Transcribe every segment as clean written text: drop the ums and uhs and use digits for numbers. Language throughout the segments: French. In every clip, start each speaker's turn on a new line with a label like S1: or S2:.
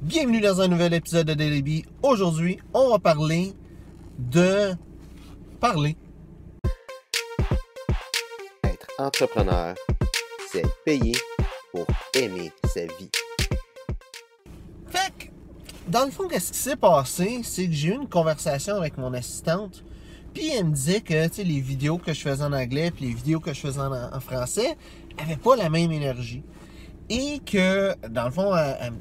S1: Bienvenue dans un nouvel épisode de Daily Bee. Aujourd'hui, on va parler de parler.
S2: Être entrepreneur, c'est être payé pour aimer sa vie.
S1: Fait que, dans le fond, qu'est-ce qui s'est passé? C'est que j'ai eu une conversation avec mon assistante, puis elle me disait que les vidéos que je faisais en anglais puis les vidéos que je faisais en français n'avaient pas la même énergie. Et que, dans le fond, elle me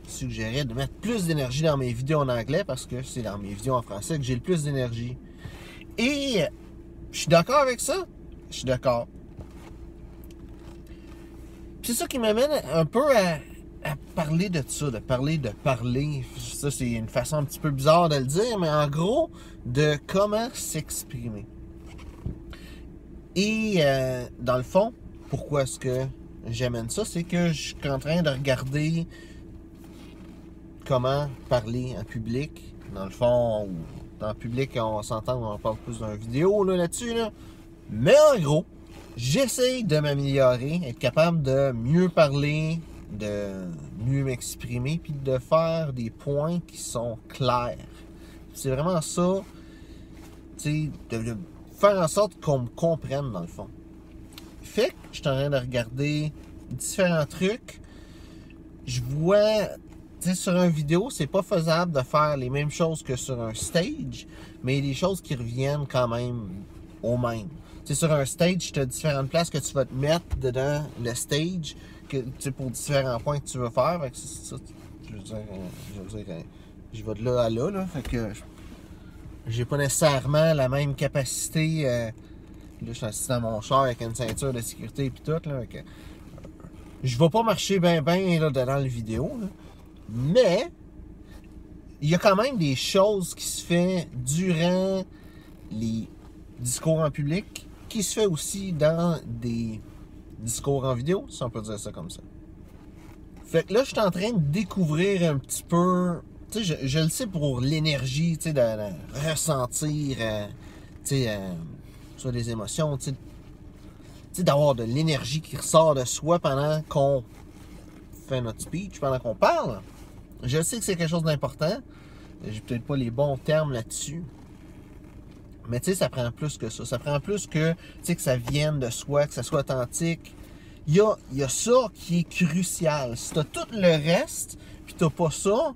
S1: suggérait de mettre plus d'énergie dans mes vidéos en anglais parce que c'est dans mes vidéos en français que j'ai le plus d'énergie. Et je suis d'accord avec ça. Je suis d'accord. Puis c'est ça qui m'amène un peu à parler de ça, de parler. Ça, c'est une façon un petit peu bizarre de le dire, mais en gros, de comment s'exprimer. Et dans le fond, pourquoi est-ce que j'amène ça? C'est que je suis en train de regarder comment parler en public. Dans le fond, dans le public, on s'entend, on parle plus d'une vidéo là-dessus. Là. Mais en gros, j'essaye de m'améliorer, être capable de mieux parler, de mieux m'exprimer, puis de faire des points qui sont clairs. C'est vraiment ça, tu sais, de faire en sorte qu'on me comprenne dans le fond. Fait que je suis en train de regarder différents trucs. Je vois, tu sais, sur une vidéo, c'est pas faisable de faire les mêmes choses que sur un stage, mais il y a des choses qui reviennent quand même au même. Tu sais, sur un stage, tu as différentes places que tu vas te mettre dedans le stage pour différents points que tu veux faire. Fait que ça, je veux dire, je vais de là à là. Fait que j'ai pas nécessairement la même capacité. Là, je suis assis dans mon char avec une ceinture de sécurité et tout. Là, fait que, je vais pas marcher bien là, dans la vidéo. Là. Mais il y a quand même des choses qui se font durant les discours en public, qui se fait aussi dans des discours en vidéo, si on peut dire ça comme ça. Fait que là, je suis en train de découvrir un petit peu, tu sais, je le sais pour l'énergie, tu sais, de ressentir, tu sais, sur des émotions, tu sais, d'avoir de l'énergie qui ressort de soi pendant qu'on fait notre speech, pendant qu'on parle. Je sais que c'est quelque chose d'important. J'ai peut-être pas les bons termes là-dessus. Mais tu sais, ça prend plus que ça. Ça prend plus que, tu sais, que ça vienne de soi, que ça soit authentique. Il y a ça qui est crucial. Si t'as tout le reste, puis t'as pas ça,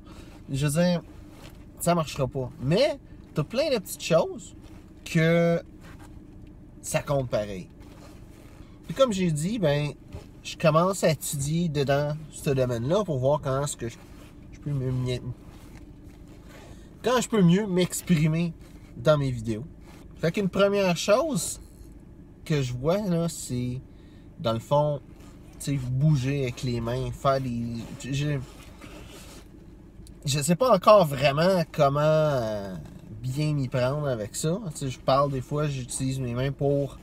S1: je veux dire, ça marchera pas. Mais t'as plein de petites choses que ça compte pareil. Puis comme j'ai dit, ben, je commence à étudier dedans ce domaine-là pour voir comment est-ce que je peux quand je peux mieux m'exprimer dans mes vidéos. Fait qu'une première chose que je vois, là, c'est, dans le fond, tu sais, bouger avec les mains, faire des... Je sais pas encore vraiment comment bien m'y prendre avec ça. Tu sais, je parle des fois, j'utilise mes mains pour,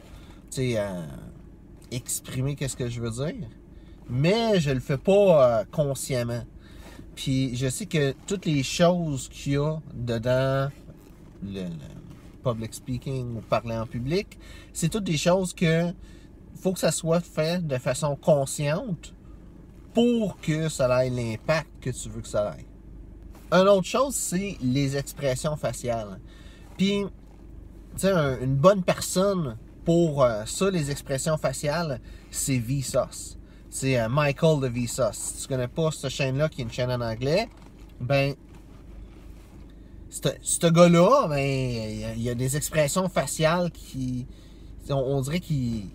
S1: tu sais, exprimer qu'est-ce que je veux dire. Mais je le fais pas consciemment. Puis je sais que toutes les choses qu'il y a dedans le public speaking ou parler en public, c'est toutes des choses que faut que ça soit fait de façon consciente pour que ça ait l'impact que tu veux que ça ait. Une autre chose, c'est les expressions faciales. Puis, tu sais, une bonne personne pour ça, les expressions faciales, c'est Vsauce. C'est Michael de Vsauce. Si tu connais pas cette chaîne-là, qui est une chaîne en anglais, ben, ce gars-là, ben, il y a des expressions faciales qui, on dirait qu'il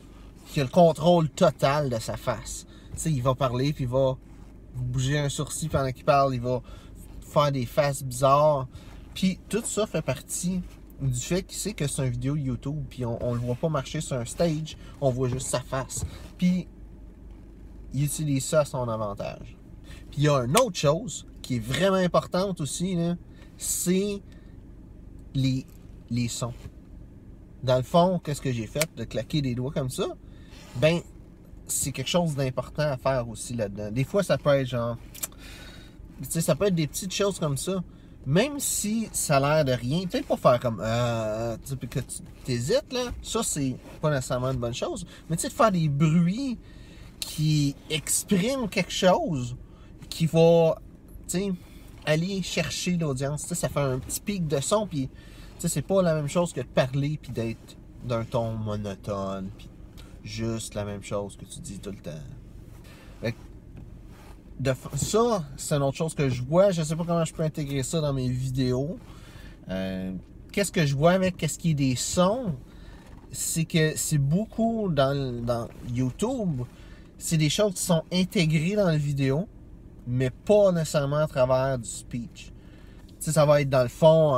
S1: a le contrôle total de sa face. Tu sais, il va parler, puis il va bouger un sourcil pendant qu'il parle, il va faire des faces bizarres. Puis tout ça fait partie du fait qu'il sait que c'est une vidéo YouTube, puis on le voit pas marcher sur un stage, on voit juste sa face. Puis il utilise ça à son avantage. Puis il y a une autre chose qui est vraiment importante aussi, là, c'est les sons. Dans le fond, qu'est-ce que j'ai fait? De claquer des doigts comme ça, ben, c'est quelque chose d'important à faire aussi là-dedans. Des fois, ça peut être genre... Tu sais, ça peut être des petites choses comme ça. Même si ça a l'air de rien, peut-être pas faire comme... tu sais, que tu t'hésites, là. Ça, c'est pas nécessairement une bonne chose. Mais tu sais, de faire des bruits qui expriment quelque chose, qui va... sais, aller chercher l'audience. Tu sais, ça fait un petit pic de son, puis tu sais, c'est pas la même chose que de parler, puis d'être d'un ton monotone, puis juste la même chose que tu dis tout le temps. Fait que ça, c'est une autre chose que je vois. Je sais pas comment je peux intégrer ça dans mes vidéos. Qu'est-ce que je vois avec qu'est-ce qui est des sons? C'est que c'est beaucoup dans YouTube, c'est des choses qui sont intégrées dans la vidéo, mais pas nécessairement à travers du speech. Tu sais, ça va être dans le fond,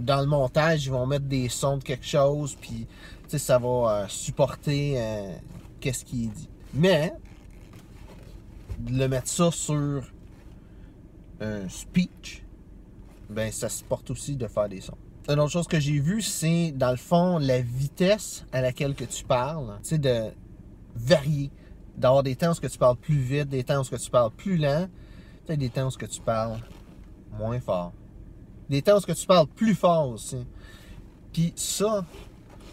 S1: dans le montage, ils vont mettre des sons de quelque chose, puis tu sais, ça va supporter qu'est-ce qui est dit. Mais, de le mettre ça sur un speech, ben ça supporte aussi de faire des sons. Une autre chose que j'ai vu, c'est dans le fond la vitesse à laquelle que tu parles, tu sais, de varier, d'avoir des temps où tu parles plus vite, des temps où tu parles plus lent, peut-être des temps où tu parles moins fort, des temps où tu parles plus fort aussi. Puis ça,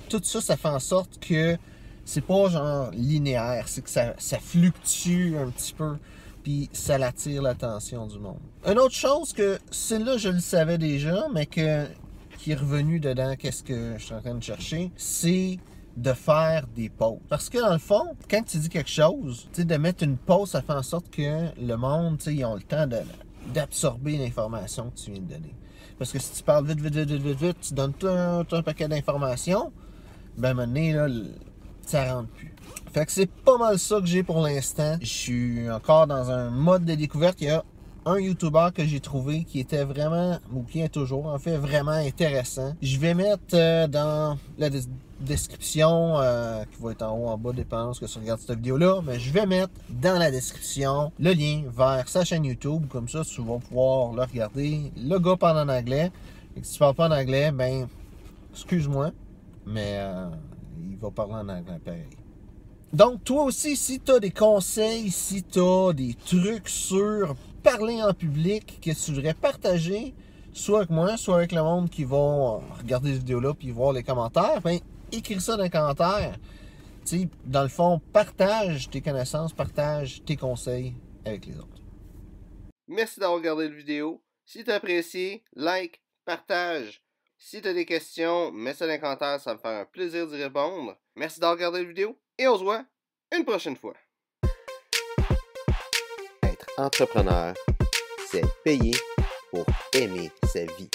S1: tout ça, ça fait en sorte que c'est pas genre linéaire, c'est que ça fluctue un petit peu, puis ça attire l'attention du monde. Une autre chose que, celle-là, je le savais déjà, mais qui est revenu dedans, qu'est-ce que je suis en train de chercher, c'est de faire des pauses. Parce que dans le fond, quand tu dis quelque chose, tu sais, de mettre une pause, ça fait en sorte que le monde, tu sais, ils ont le temps d'absorber l'information que tu viens de donner. Parce que si tu parles vite, tu donnes tout un paquet d'informations, ben à un moment donné, là, ça rentre plus. Fait que c'est pas mal ça que j'ai pour l'instant. Je suis encore dans un mode de découverte. Il y a un YouTuber que j'ai trouvé qui était vraiment, ou qui est toujours en fait, vraiment intéressant. Je vais mettre dans la description, qui va être en haut, en bas, dépendant de ce que tu regardes cette vidéo-là, mais je vais mettre dans la description le lien vers sa chaîne YouTube. Comme ça, tu vas pouvoir le regarder. Le gars parle en anglais. Et si tu parles pas en anglais, ben, excuse-moi, mais il va parler en anglais pareil. Donc, toi aussi, si tu as des conseils, si tu as des trucs sur parler en public que tu voudrais partager, soit avec moi, soit avec le monde qui va regarder cette vidéo-là puis voir les commentaires, ben, écris ça dans les commentaires. Tu sais, dans le fond, partage tes connaissances, partage tes conseils avec les autres.
S2: Merci d'avoir regardé la vidéo. Si tu as apprécié, like, partage. Si tu as des questions, mets ça dans les commentaires, ça me fait un plaisir d'y répondre. Merci d'avoir regardé la vidéo et on se voit une prochaine fois. Être entrepreneur, c'est payer pour aimer sa vie.